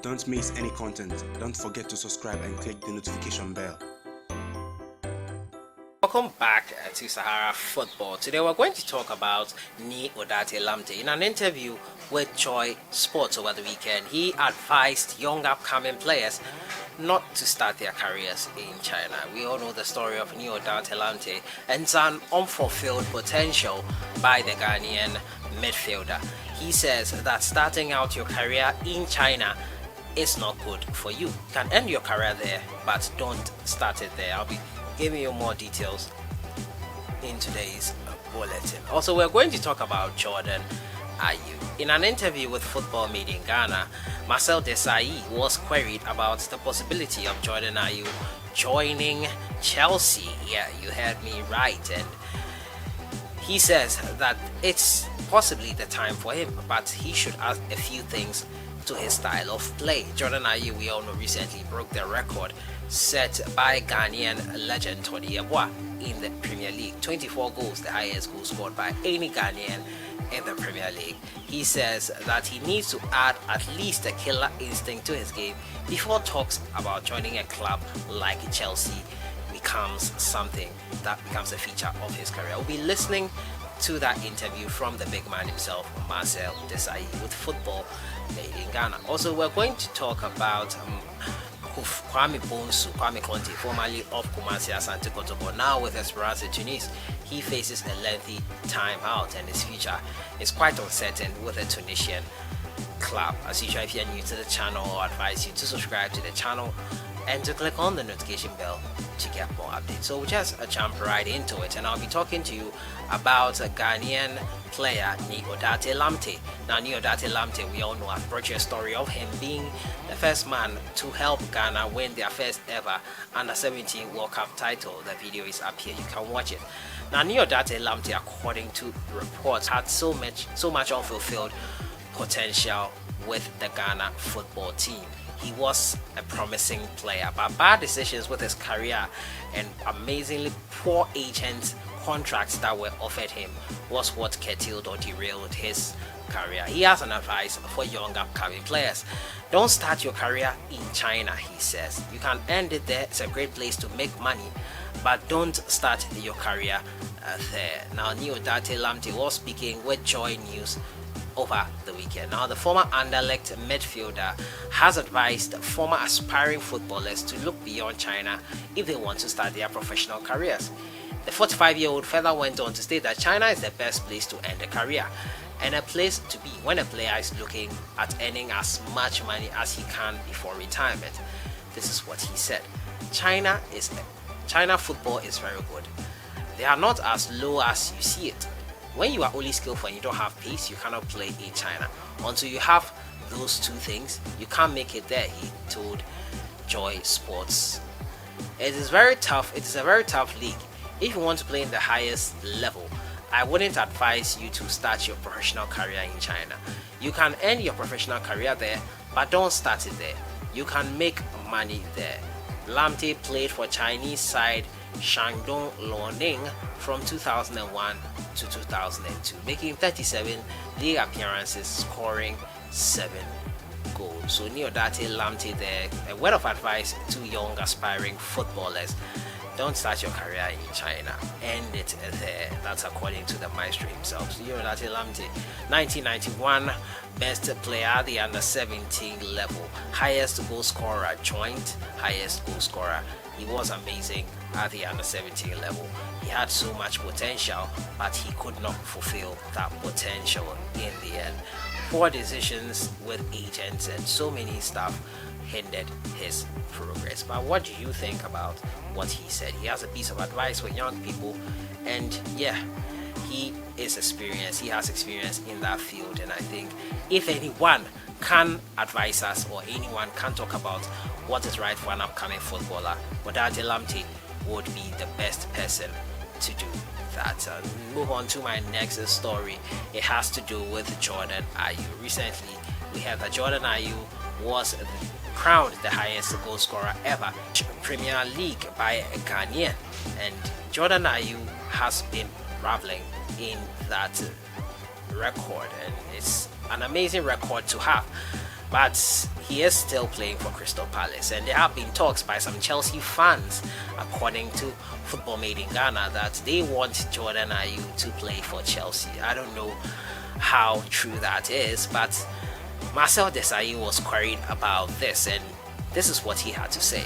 Don't miss any content. Don't forget to subscribe and click the notification bell. Welcome back to Sahara Football. Today we're going to talk about Odartey Lamptey. In an interview with Joy Sports over the weekend, he advised young upcoming players not to start their careers in China. We all know the story of Odartey Lamptey and its an unfulfilled potential by the Ghanaian midfielder. He says that starting out your career in China is not good for you. You can end your career there, but don't start it there. I'll be giving you more details in today's bulletin. Also, we're going to talk about Jordan Ayew. In an interview with Football Made in Ghana, Marcel Desaily was queried about the possibility of Jordan Ayew joining Chelsea. Yeah, you heard me right. And he says that it's possibly the time for him, but he should add a few things to his style of play. Jordan Ayew, we all know, recently broke the record set by Ghanaian legend Tony Yeboah in the Premier League. 24 goals, the highest goal scored by any Ghanaian in the Premier League. He says that he needs to add at least a killer instinct to his game before talks about joining a club like Chelsea becomes something that becomes a feature of his career. We'll be listening to that interview from the big man himself, Marcel Desaily, with Football Made in Ghana. Also, we're going to talk about Kwame Conte, formerly of Kumasi Asante Kotoko, now with Esperance Tunis. He faces a lengthy time out and his future is quite uncertain with a Tunisian club. As usual, if you're new to the channel, I advise you to subscribe to the channel and to click on the notification bell to get more updates. So we'll just jump right into it, and I'll be talking to you about a Ghanaian player, Odartey Lamptey. Now, Odartey Lamptey, we all know, I've brought you a story of him being the first man to help Ghana win their first ever Under-17 World Cup title. The video is up here, you can watch it. Now, Odartey Lamptey, according to reports, had so much unfulfilled potential with the Ghana football team. He was a promising player, but bad decisions with his career and amazingly poor agent contracts that were offered him was what curtailed or derailed his career. He has an advice for young upcoming players. Don't start your career in China, he says. You can end it there. It's a great place to make money, but don't start your career there. Now, Odartey Lamptey was speaking with Joy News over the weekend. Now, the former Anderlecht midfielder has advised former aspiring footballers to look beyond China if they want to start their professional careers. The 45-year-old further went on to state that China is the best place to end a career and a place to be when a player is looking at earning as much money as he can before retirement. This is what he said. China football is very good. They are not as low as you see it. When you are only skillful and you don't have pace, you cannot play in China. Until you have those two things, you can't make it there, he told Joy Sports. It is very tough. It is a very tough league. If you want to play in the highest level, I wouldn't advise you to start your professional career in China. You can end your professional career there, but don't start it there. You can make money there. Lamptey played for Chinese side Shandong Luoning from 2001 to 2002, making 37 league appearances, scoring 7 goals. So Odartey Lamptey there, a word of advice to young aspiring footballers: don't start your career in China, end it there. That's according to the maestro himself. So Odartey Lamptey, 1991 best player at the under-17 level, highest goal scorer, joint highest goal scorer. He was amazing at the under-17 level. He had so much potential, but he could not fulfill that potential in the end. Poor decisions with agents and so many stuff hindered his progress. But what do you think about what he said? He has a piece of advice for young people, and yeah, he is experienced. He has experience in that field, and I think if anyone can advise us or anyone can talk about what is right for an upcoming footballer, Odartey Lamptey would be the best person to do that. Move on to my next story. It has to do with Jordan Ayew. Recently, we heard that Jordan Ayew was crowned the highest goal scorer ever Premier League by a Ghanaian, and Jordan Ayew has been traveling in that record, and it's an amazing record to have. but he is still playing for Crystal Palace, and there have been talks by some Chelsea fans, according to Football Made in Ghana, that they want Jordan Ayew to play for Chelsea. I don't know how true that is, but Marcel Desailly was queried about this, and this is what he had to say.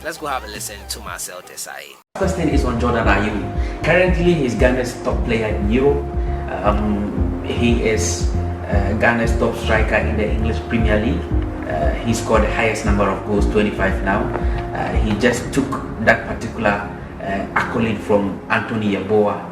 Let's go have a listen to Marcel Desailly. Question is on Jordan Ayew. Currently, he's Ghana's top player in Europe. He is Ghana's top striker in the English Premier League. He scored the highest number of goals, 25 now. He just took that particular accolade from Anthony Yeboah,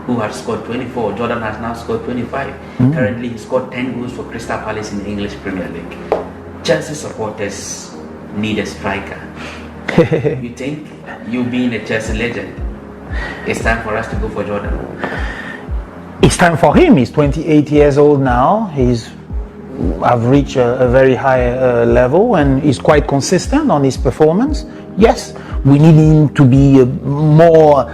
who had scored 24. Jordan has now scored 25. Currently, he scored 10 goals for Crystal Palace in the English Premier League. Chelsea supporters need a striker. You think, you being a Chelsea legend, it's time for us to go for Jordan? It's time for him. He's 28 years old now. I've reached a very high level, and he's quite consistent on his performance. Yes, we need him to be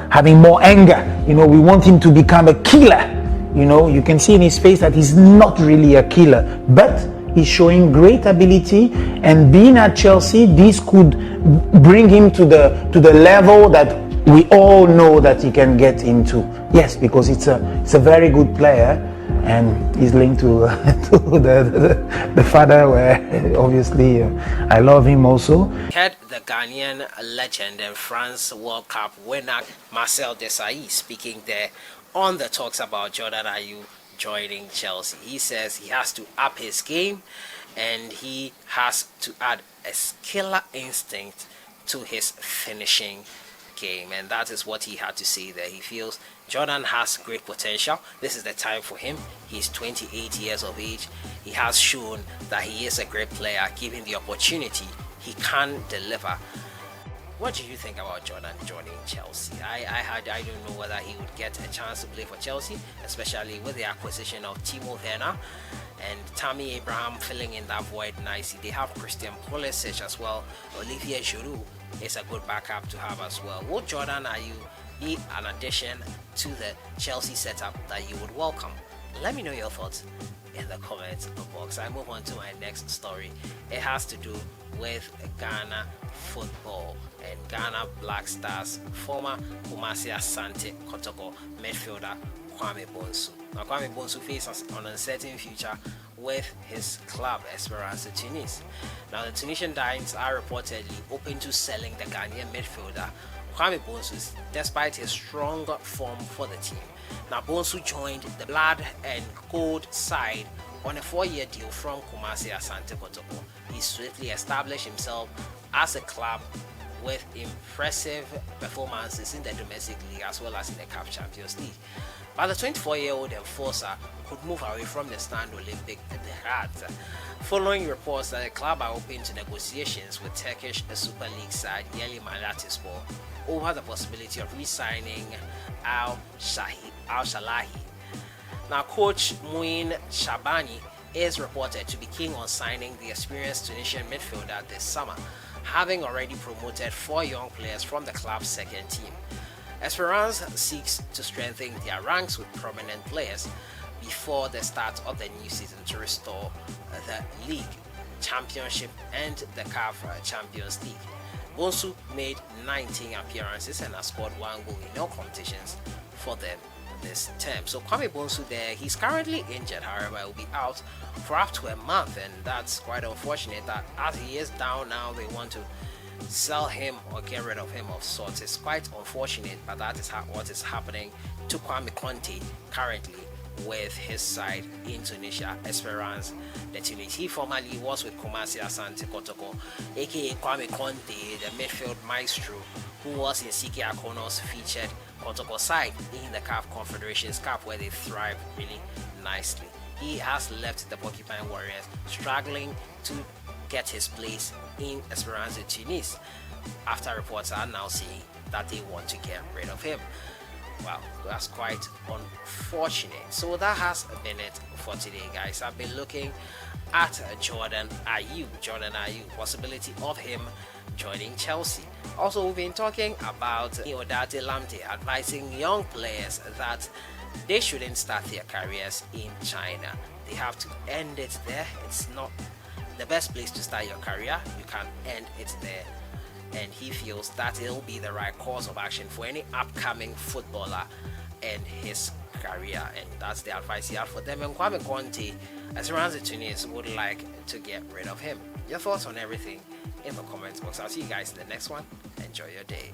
having more anger. We want him to become a killer. You can see in his face that he's not really a killer, but he's showing great ability, and being at Chelsea, this could bring him to the level that we all know that he can get into. Yes, because it's a very good player, and he's linked to the father, where obviously I love him also. Had the Ghanaian legend and France World Cup winner Marcel Desailly speaking there on the talks about Jordan Ayew joining Chelsea. He says he has to up his game, and he has to add a killer instinct to his finishing game, and that is what he had to say there. He feels Jordan has great potential. This is the time for him. He's 28 years of age. He has shown that he is a great player. Given the opportunity, he can deliver. What do you think about Jordan joining Chelsea? I don't know whether he would get a chance to play for Chelsea, especially with the acquisition of Timo Werner and Tammy Abraham filling in that void nicely. They have Christian Pulisic as well. Olivier Giroud is a good backup to have as well. Would Jordan Ayew be an addition to the Chelsea setup that you would welcome? Let me know your thoughts in the comments box. I move on to my next story. It has to do with Ghana football and Ghana Black Stars former Kumasi Asante Kotoko midfielder Kwame Bonsu. Now Kwame Bonsu faces an uncertain future with his club Esperance Tunis. Now the Tunisian Dimes are reportedly open to selling the Ghanaian midfielder Kwame Bonsu despite his strong form for the team. Now Bonsu joined the Blood and Gold side on a 4-year deal from Kumasi Asante Kotoko. He swiftly established himself as a club with impressive performances in the domestic league as well as in the CAF Champions League. But the 24-year-old enforcer could move away from the stand Olympic Dehat, following reports that the club are open to negotiations with Turkish Super League side Yeli Malatyaspor over the possibility of re-signing Al Shalahi. Now, coach Muin Shabani is reported to be keen on signing the experienced Tunisian midfielder this summer, having already promoted 4 young players from the club's second team. Esperance seeks to strengthen their ranks with prominent players before the start of the new season to restore the league, championship and the CAF Champions League. Bonsu made 19 appearances and has scored 1 goal in all competitions for them this term. So Kwame Bonsu there, he's currently injured, however, will be out for up to a month, and that's quite unfortunate that as he is down now, they want to sell him or get rid of him of sorts. It's quite unfortunate, but that is what is happening to Kwame Conte currently with his side in Tunisia, Esperance de Tunis. He formerly was with Kumasi Asante Kotoko, aka Kwame Conte, the midfield maestro who was in Siki Akono's featured Kotoko side in the CAF Confederations Cup, where they thrive really nicely. He has left the Porcupine Warriors struggling to get his place in Esperance de Tunis, after reports are now saying that they want to get rid of him. Wow, that's quite unfortunate. So that has been it for today, guys. I've been looking at Jordan Ayew, possibility of him joining Chelsea. Also, we've been talking about Odartey Lamptey advising young players that they shouldn't start their careers in China. They have to end it there. It's not the best place to start your career, you can end it there. And he feels that it'll be the right course of action for any upcoming footballer and his career, and that's the advice he had for them. And Kwame Conte, Esperance de Tunis, would like to get rid of him. Your thoughts on everything in the comments box. I'll see you guys in the next one. Enjoy your day.